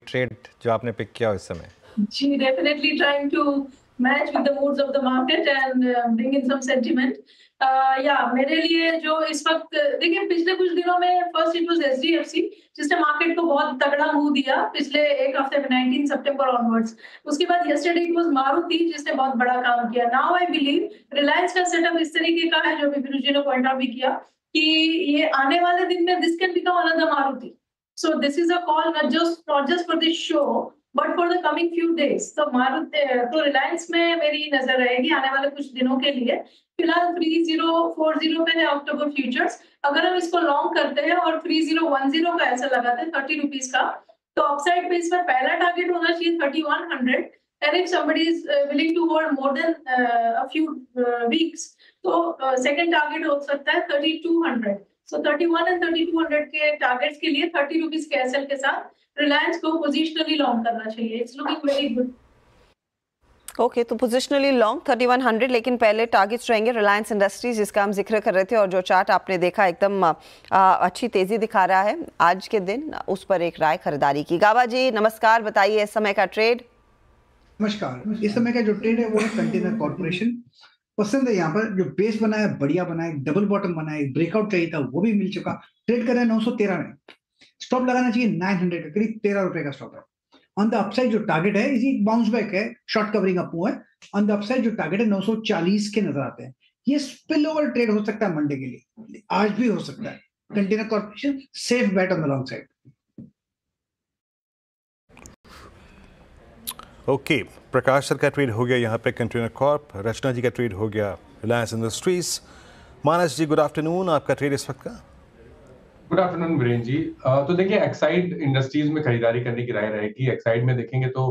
Trade जो आपने pick किया इस समय? जी, definitely trying to match with the moods of the market and bring in some sentiment. मेरे लिए जो इस वक्त देखिए पिछले कुछ दिनों में फर्स्ट इट वाज एचडीएफसी जिसने मार्केट को बहुत तगड़ा मूव दिया पिछले एक हफ्ते में 19 सितंबर ऑनवर्ड्स। उसके बाद यस्टरडे इट वाज मारुति जिसने बहुत बड़ा काम किया। नाउ आई बिलीव रिलायंस का सेटअप इस तरीके का है जो विपिन जी ने पॉइंट आउट भी किया कि ये आने वाले दिन में this can become another Maruti. So this is a call not just for this show but for the coming few days. तो रिलायंस में मेरी नजर रहेगी आने वाले कुछ दिनों के लिए। फिलहाल 3040 पे है अक्टूबर फ्यूचर्स। अगर हम इसको लॉन्ग करते हैं और 3010 का ऐसा लगाते हैं 30 रुपीज का, तो अपसाइड पे इसमें पहला टारगेट होना चाहिए 3100 and if somebody is willing to hold more than a few weeks तो सेकंड टारगेट हो सकता है 3200। सो 31 एंड 3200 के टारगेट्स के लिए 30 रुपीज के एसएल के साथ रिलायंस को पोजिशनली लॉन्ग करना चाहिए। It's looking very good. Okay, तो पोजिशनली लॉन्ग 3100, लेकिन पहले टारगेट्स रहेंगे रिलायंस इंडस्ट्रीज जिसका हम जिक्र कर रहे थे, और जो चार्ट आपने देखा एकदम अच्छी तेजी दिखा रहा है आज के दिन, उस पर एक राय खरीदारी की। गाबा जी नमस्कार, बताइए इस समय का ट्रेड। नमस्कार, इस समय का जो ट्रेड है वो है कंटेनर कॉर्पोरेशन। पसंद है यहाँ पर जो बेस बना है, बढ़िया बना है, डबल बॉटम बना है, ब्रेकआउट चाहिए था वो भी मिल चुका। ट्रेड कर रहा है 913 में, स्टॉप लगाना चाहिए 900 का, करीब 13 रुपए का स्टॉप है। ऑन द अपसाइड जो टारगेट है इसी बाउंस बैक है, शॉर्ट कवरिंग अप है। ऑन द अपसाइड जो टारगेट है 940 के नजर आते हैं। ये स्पिल ओवर ट्रेड हो सकता है मंडे के लिए, आज भी हो सकता है। Container corporation safe bet on the long side. Okay, Prakash sir का ट्रेड हो गया यहाँ पे कंटेनर कॉर्प, रचना जी का ट्रेड हो गया रिलायंस इंडस्ट्रीज। मानस जी गुड आफ्टरनून, आपका ट्रेड इस वक्त का? गुड आफ्टरनून वीरेन जी। तो देखिए एक्साइड इंडस्ट्रीज में खरीदारी करने की राय रहेगी। एक्साइड में देखेंगे तो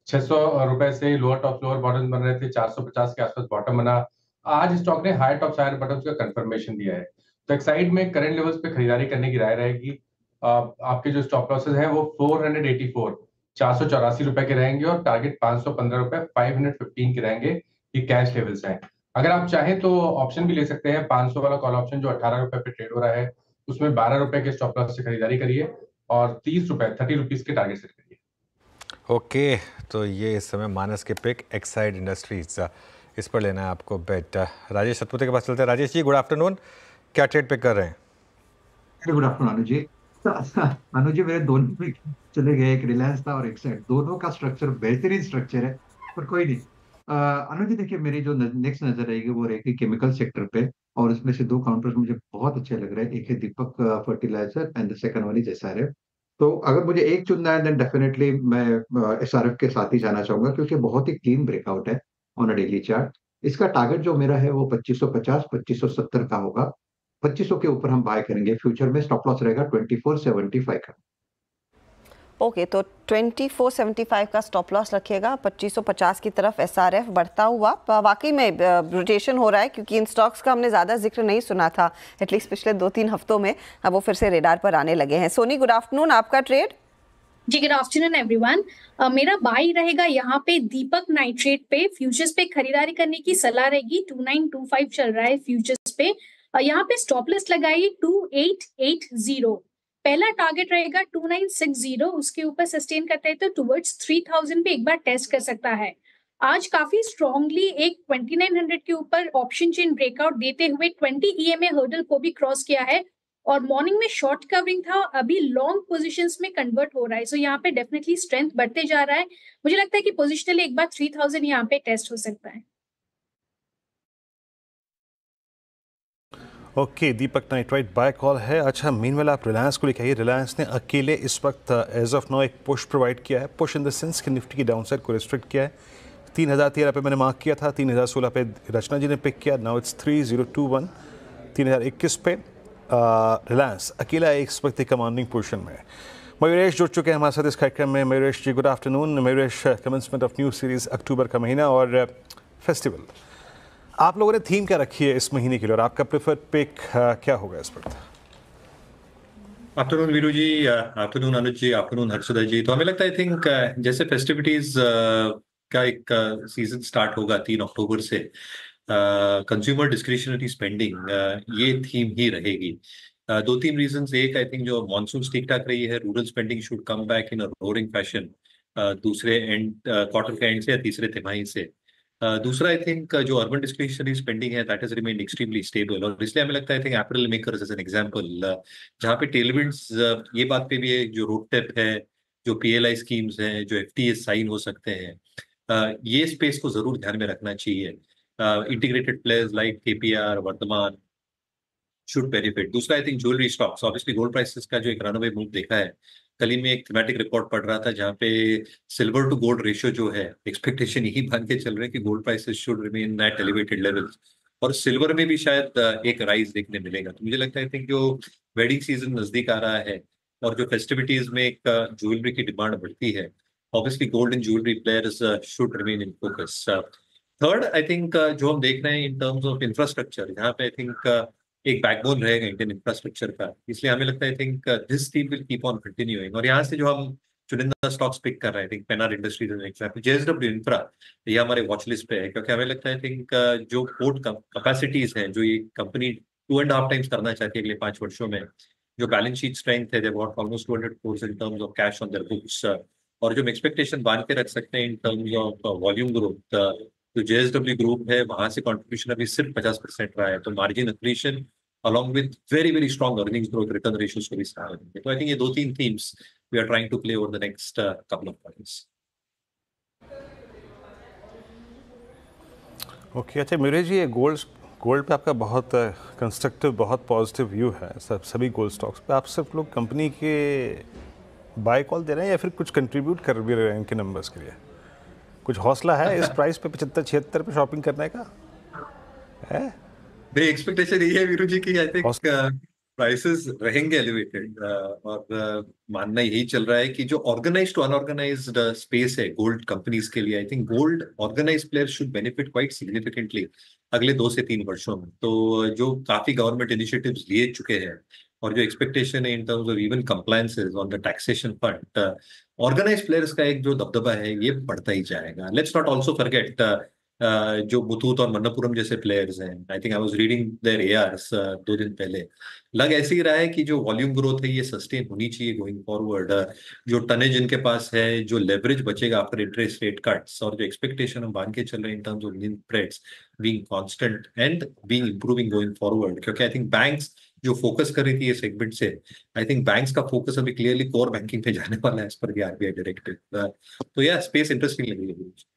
600 रुपए से लोअर टॉप लोअर बॉटम बन रहे थे, 450 के आसपास बॉटम बना। आज स्टॉक ने हायर टॉप हायर बॉटम का कंफर्मेशन दिया है, तो एक्साइड में करंट लेवल्स पे खरीदारी करने की राय रहेगी। आपके जो स्टॉप लॉसेस हैं वो 484 484 रुपए के रहेंगे और टारगेट 515 रुपए 515 के रहेंगे। ये कैश लेवल्स हैं। अगर आप चाहें तो ऑप्शन भी ले सकते हैं, 500 वाला कॉल ऑप्शन जो 18 रुपए पे ट्रेड हो रहा है, उसमें 12 रुपए के स्टॉप लॉस से खरीदारी करिए और 30 रुपीज के टारगेट सेट करिए। ओके, तो ये इस समय मानस के पिक एक्साइड इंडस्ट्रीज, इस पर लेना है आपको बेट। राजेश सतपुते के पास चलते हैं। राजेश जी गुड आफ्टरनून, क्या ट्रेड पिक कर रहे हैं? गुड आफ्टरनून अनुज जी। अनुज जी मेरे दोनों पिक चले गए, एक रिलायंस था और एक्साइड। दोनों का स्ट्रक्चर बेहतरीन स्ट्रक्चर है, पर कोई नहीं। अनुज जी देखिए, मेरी जो नेक्स्ट नजर रहेगी वो रहेगी केमिकल सेक्टर पे, और इसमें से दो काउंटर्स मुझे बहुत अच्छे लग रहे हैं। एक है Deepak fertiliser and the second one is SRF. तो अगर मुझे एक चुनना है देन डेफिनेटली मैं एसआरएफ के साथ ही जाना चाहूंगा, क्योंकि बहुत ही क्लीन ब्रेकआउट है ऑन अ डेली चार्ट। इसका टारगेट जो मेरा है वो 2550 2570 का होगा। 2500 के ऊपर हम बाय करेंगे। फ्यूचर में स्टॉप लॉस रहेगा 2475 का। ओके, तो 2475 का स्टॉप लॉस रखिएगा, 2550 की तरफ एसआरएफ बढ़ता हुआ। वाकई में रोटेशन हो रहा है, क्योंकि इन स्टॉक्स का हमने ज़्यादा जिक्र नहीं सुना था एटलीस्ट पिछले 2-3 हफ्तों में। अब वो फिर से रेडार पर आने लगे हैं। सोनी गुड आफ्टरनून, आपका ट्रेड? जी गुड आफ्टरनून एवरीवन। मेरा बाई रहेगा यहाँ पे दीपक नाइट्रेट पे। फ्यूचर्स पे खरीदारी करने की सलाह रहेगी। 2925 चल रहा है फ्यूचर्स पे। यहाँ पे स्टॉप लॉस लगाइए 2880। पहला टारगेट रहेगा 2960, उसके ऊपर सस्टेन करता है तो टुवर्ड्स 3000 पे एक बार टेस्ट कर सकता है। आज काफी स्ट्रांगली एक 2900 के ऊपर ऑप्शन चेन ब्रेकआउट देते हुए 20 EMA हर्डल को भी क्रॉस किया है, और मॉर्निंग में शॉर्ट कवरिंग था, अभी लॉन्ग पोजीशंस में कन्वर्ट हो रहा है। सो यहाँ पे डेफिनेटली स्ट्रेंथ बढ़ते जा रहा है। मुझे लगता है कि पोजिशनली एक बार 3000 यहाँ पे टेस्ट हो सकता है। ओके, दीपक नाइट्राइट बाय कॉल है। अच्छा, मीनवेल आप रिलायंस को लिखाइए। रिलायंस ने अकेले इस वक्त एज ऑफ नाउ एक पुश प्रोवाइड किया है। पुश इन द सेंस कि निफ्टी की डाउनसाइड को रिस्ट्रिक्ट किया है। 3013 पे मैंने मार्क किया था, 3016 पे रचना जी ने पिक किया। नाउ इट्स 3021, 3021 पे रिलायंस अकेला इस वक्त कमांडिंग पोजीशन में है। मयूरेश जुड़ चुके हैं हमारे साथ इस कार्यक्रम में। Mayuresh ji good afternoon. Mayuresh, commencement of new series October का महीना और फेस्टिवल, आप लोगों ने थीम क्या रखी है इस महीने के लिए और आपका प्रेफर्ड पिक क्या होगा इस वक्त? आफ्टरनून वीरू जी, आफ्टरनून अनुज जी, आफ्टरनून हर्षदा जी। तो हमें लगता है आई थिंक जैसे फेस्टिविटीज का एक सीजन स्टार्ट होगा 3 अक्टूबर से, कंज्यूमर डिस्क्रिशनरी स्पेंडिंग ये थीम ही रहेगी। दो तीन रीजंस, एक आई थिंक जो मॉनसून ठीक ठाक रही है, rural spending should come back in a roaring fashion दूसरे एंड क्वार्टर के एंड से या तीसरे तिमाही से। दूसरा आई थिंक जो अर्बन डिस्क्रिशनरी स्पेंडिंग है that is remain extremely stable, और इसलिए हमें लगता है I think apparel makers as an example, जहाँ पे टेलविंड्स ये बात पे भी है, जो रोड टेप है, जो पीएलआई स्कीम्स हैं, जो एफटीएस साइन हो सकते हैं, ये स्पेस को जरूर ध्यान में रखना चाहिए। Integrated players like KPR, Vardhman should benefit. दूसरा I think jewellery stocks, obviously gold prices का जो एक रनअवे मूव देखा है, कल ही में एक थीमेटिक रिपोर्ट पढ़ रहा था जहाँ पे सिल्वर टू गोल्ड रेशियो जो है, एक्सपेक्टेशन यही मान के चल रहे हैं कि gold prices should remain at elevated levels, और सिल्वर में भी शायद एक राइज देखने मिलेगा। तो मुझे लगता है आई थिंक जो वेडिंग सीजन नजदीक आ रहा है और जो फेस्टिविटीज में एक ज्वेलरी की डिमांड बढ़ती है, obviously gold and jewellery players should remain in focus. Third I think जो हम देख रहे हैं इन टर्म्स ऑफ इंफ्रास्ट्रक्चर, यहाँ पे आई थिंक एक बैकबोन रहेगा इंडियन इंफ्रास्ट्रक्चर का, इसलिए हमें लगता है I think this theme will keep on continuing. और यहाँ से जो हम चुनिंदा स्टॉक्स पिक कर रहे हैं, I think Penner industries example, JSW infra, ये हमारे वॉच लिस्ट पे है, क्योंकि हमें लगता है आई थिंक जो पोर्ट कैपेसिटीज हैं, जो ये कंपनी 2.5 टाइम्स करना चाहती है अगले 5 वर्षों में, जो बैलेंस शीट स्ट्रेंथ है, they got almost 200 crores in terms of cash on their books, और जो हम एक्सपेक्टेशन बांध के रख सकते हैं इन टर्म्स ऑफ वॉल्यूम ग्रोथ, जो जेएसडब्ल्यू ग्रुप है वहां से कंट्रीब्यूशन अभी सिर्फ 50% रहा है, तो margin accretion along with very strong earnings growth, return ratios को भी सहारा देंगे। तो I think ये 2-3 themes we are trying to play over the next couple of quarters. Okay, अच्छा मीरेश जी, ये गोल्ड पे आपका बहुत कंस्ट्रक्टिव, बहुत पॉजिटिव व्यू है सभी गोल्ड स्टॉक्स पे। आप सिर्फ लोग कंपनी के बाय कॉल दे रहे हैं या फिर कुछ कंट्रीब्यूट कर भी रहे हैं इनके नंबर्स के लिए? कुछ हौसला है इस प्राइस पे 75-76 पे शॉपिंग करने का है? मेरी एक्सपेक्टेशन यही है वीरू जी की आई थिंक प्राइसेस रहेंगे एलिवेटेड, और मानना यही चल रहा है कि जो ऑर्गेनाइज्ड टू अनऑर्गेनाइज्ड स्पेस है गोल्ड कंपनीज के लिए, I think gold organised players should benefit quite significantly अगले 2 से 3 वर्षों में। तो जो काफी गवर्नमेंट इनिशिएटिव्स लिए चुके हैं और जो एक्सपेक्टेशन है in terms of even compliances on the taxation front, organized players का एक जो दबदबा है ये बढ़ता ही जाएगा। लेट्स नॉट ऑल्सो फॉरगेट जो मुथूट और मन्नपुरम जैसे प्लेयर्स हैं, I think I was reading there एआरस 2 दिन पहले, लग ऐसे ही रहा है कि जो वॉल्यूम ग्रोथ है ये सस्टेन होनी चाहिए गोइंग फॉरवर्ड। जो टनेज इनके पास है, जो लेवरेज बचेगा आफ्टर इंटरेस्ट रेट कट्स, और जो एक्सपेक्टेशन हम बांध के चल रहे हैं इन terms of spreads being constant and being improving going forward, क्योंकि आई थिंक बैंक्स जो फोकस कर रही थी ये सेगमेंट से, आई थिंक बैंक्स का फोकस अभी क्लियरली कोर बैंकिंग पे जाने वाला है as per the RBI directive. तो या स्पेस इंटरेस्टिंग लग रही है।